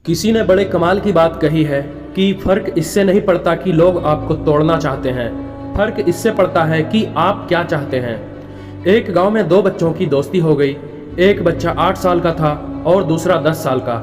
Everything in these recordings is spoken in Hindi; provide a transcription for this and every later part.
किसी ने बड़े कमाल की बात कही है कि फर्क इससे नहीं पड़ता कि लोग आपको तोड़ना चाहते हैं, फर्क इससे पड़ता है कि आप क्या चाहते हैं। एक गांव में दो बच्चों की दोस्ती हो गई। एक बच्चा 8 साल का था और दूसरा 10 साल का।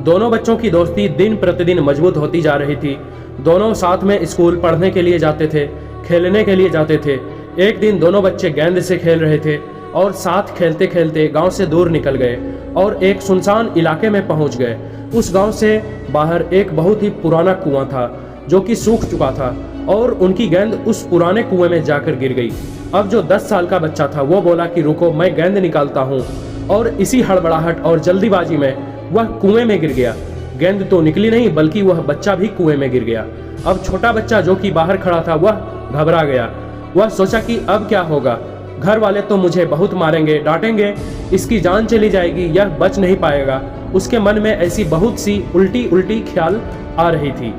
दोनों बच्चों की दोस्ती दिन प्रतिदिन मजबूत होती जा रही थी। दोनों साथ में स्कूल पढ़ने के लिए जाते थे, खेलने के लिए जाते थे। एक दिन दोनों बच्चे गेंद से खेल रहे थे और साथ खेलते खेलते गांव से दूर निकल गए और एक सुनसान इलाके में पहुंच गए। उस गांव से बाहर एक बहुत ही पुराना कुआं था जो कि सूख चुका था और उनकी गेंद उस पुराने कुएं में जाकर गिर गई। अब जो 10 साल का बच्चा था वो बोला कि रुको, मैं गेंद निकालता हूँ, और इसी हड़बड़ाहट और जल्दीबाजी में वह कुएं में गिर गया। गेंद तो निकली नहीं बल्कि वह बच्चा भी कुएं में गिर गया। अब छोटा बच्चा जो कि बाहर खड़ा था वह घबरा गया। वह सोचा कि अब क्या होगा, घर वाले तो मुझे बहुत मारेंगे, डांटेंगे, इसकी जान चली जाएगी, यह बच नहीं पाएगा। उसके मन में ऐसी बहुत सी उल्टी उल्टी ख्याल आ रही थी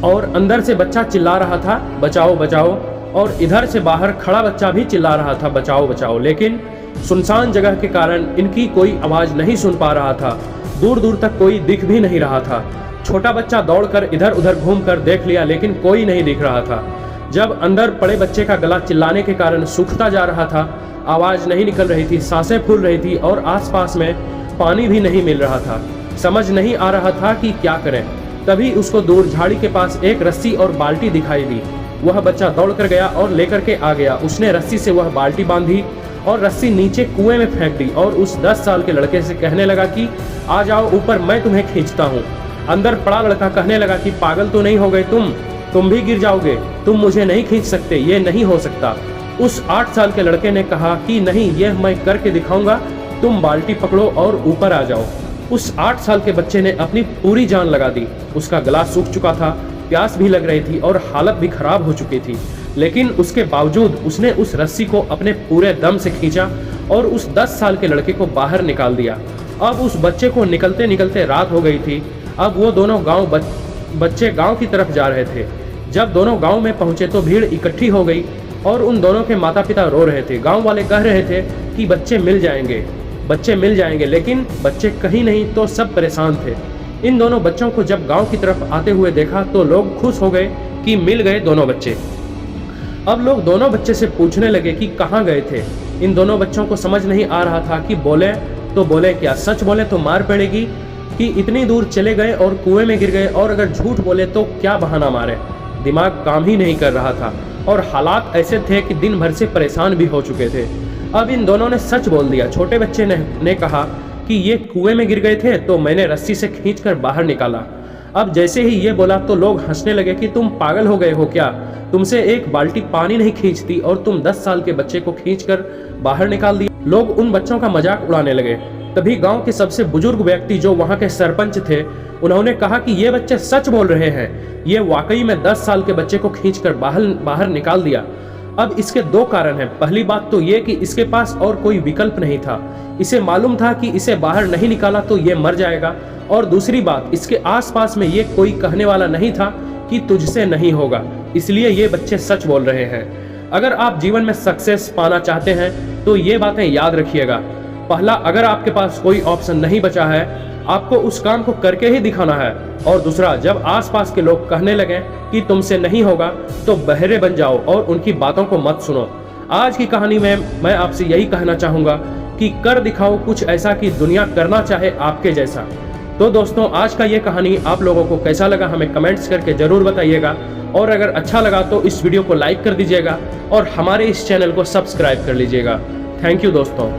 और अंदर से बच्चा चिल्ला रहा था बचाओ बचाओ, और इधर से बाहर खड़ा बच्चा भी चिल्ला रहा था बचाओ बचाओ। लेकिन सुनसान जगह के कारण इनकी कोई आवाज नहीं सुन पा रहा था। दूर दूर तक कोई दिख भी नहीं रहा था। छोटा बच्चा दौड़कर इधर उधर घूमकर देख लिया लेकिन कोई नहीं दिख रहा था। जब अंदर पड़े बच्चे का गला चिल्लाने के कारण सूखता जा रहा था, आवाज नहीं निकल रही थी, सांसें फूल रही थी और आसपास में पानी भी नहीं मिल रहा था। समझ नहीं आ रहा था कि क्या करें। तभी उसको दूर झाड़ी के पास एक रस्सी और बाल्टी दिखाई दी। वह बच्चा दौड़ कर गया और लेकर के आ गया। उसने रस्सी से वह बाल्टी बांधी और रस्सी नीचे कुएं में फेंक दी और उस 10 साल के लड़के से कहने लगा कि आ जाओ ऊपर, मैं तुम्हें खींचता हूँ। अंदर पड़ा लड़का कहने लगा कि पागल तो नहीं हो गए तुम भी गिर जाओगे, तुम मुझे नहीं खींच सकते, ये नहीं हो सकता। उस 8 साल के लड़के ने कहा कि नहीं, यह मैं करके दिखाऊंगा, तुम बाल्टी पकड़ो और ऊपर आ जाओ। उस 8 साल के बच्चे ने अपनी पूरी जान लगा दी। उसका गला सूख चुका था, प्यास भी लग रही थी और हालत भी खराब हो चुकी थी, लेकिन उसके बावजूद उसने उस रस्सी को अपने पूरे दम से खींचा और उस 10 साल के लड़के को बाहर निकाल दिया। अब उस बच्चे को निकलते निकलते रात हो गई थी। अब वो दोनों बच्चे गांव की तरफ जा रहे थे। जब दोनों गांव में पहुंचे तो भीड़ इकट्ठी हो गई और उन दोनों के माता पिता रो रहे थे। गांव वाले कह रहे थे कि बच्चे मिल जाएंगे, लेकिन बच्चे कहीं नहीं, तो सब परेशान थे। इन दोनों बच्चों को जब गांव की तरफ आते हुए देखा तो लोग खुश हो गए कि मिल गए दोनों बच्चे। अब लोग दोनों बच्चे से पूछने लगे कि कहाँ गए थे। इन दोनों बच्चों को समझ नहीं आ रहा था कि बोले तो बोले क्या, सच बोले तो मार पड़ेगी कि इतनी दूर चले गए और कुएं में गिर गए, और अगर झूठ बोले तो क्या बहाना मारे। दिमाग काम ही नहीं कर रहा था और हालात ऐसे थे कि दिन भर से परेशान भी हो चुके थे। अब इन दोनों ने सच बोल दिया। छोटे बच्चे ने कहा कि ये कुएं में गिर गए थे तो मैंने रस्सी से खींचकर बाहर निकाला। अब जैसे ही ये बोला तो लोग हंसने लगे कि तुम पागल हो गए हो क्या, तुमसे एक बाल्टी पानी नहीं खींचती और तुम 10 साल के बच्चे को खींचकर बाहर निकाल दिया। लोग उन बच्चों का मजाक उड़ाने लगे। तभी गांव के सबसे बुजुर्ग व्यक्ति जो वहां के सरपंच थे, उन्होंने कहा कि ये बच्चे सच बोल रहे हैं, ये वाकई में 10 साल के बच्चे को खींचकर बाहर निकाल दिया। अब इसके 2 कारण हैं। पहली बात तो ये कि इसके पास और कोई विकल्प नहीं था। इसे मालूम था कि इसे बाहर नहीं निकाला तो ये मर जाएगा, और दूसरी बात, इसके आसपास में ये कोई कहने वाला नहीं था कि तुझसे नहीं होगा, इसलिए ये बच्चे सच बोल रहे हैं। अगर आप जीवन में सक्सेस पाना चाहते हैं तो ये बातें याद रखिएगा। पहला, अगर आपके पास कोई ऑप्शन नहीं बचा है, आपको उस काम को करके ही दिखाना है। और दूसरा, जब आसपास के लोग कहने लगे कि तुमसे नहीं होगा तो बहरे बन जाओ और उनकी बातों को मत सुनो। आज की कहानी में मैं आपसे यही कहना चाहूँगा कि कर दिखाओ कुछ ऐसा कि दुनिया करना चाहे आपके जैसा। तो दोस्तों, आज का ये कहानी आप लोगों को कैसा लगा हमें कमेंट्स करके ज़रूर बताइएगा, और अगर अच्छा लगा तो इस वीडियो को लाइक कर दीजिएगा और हमारे इस चैनल को सब्सक्राइब कर लीजिएगा। थैंक यू दोस्तों।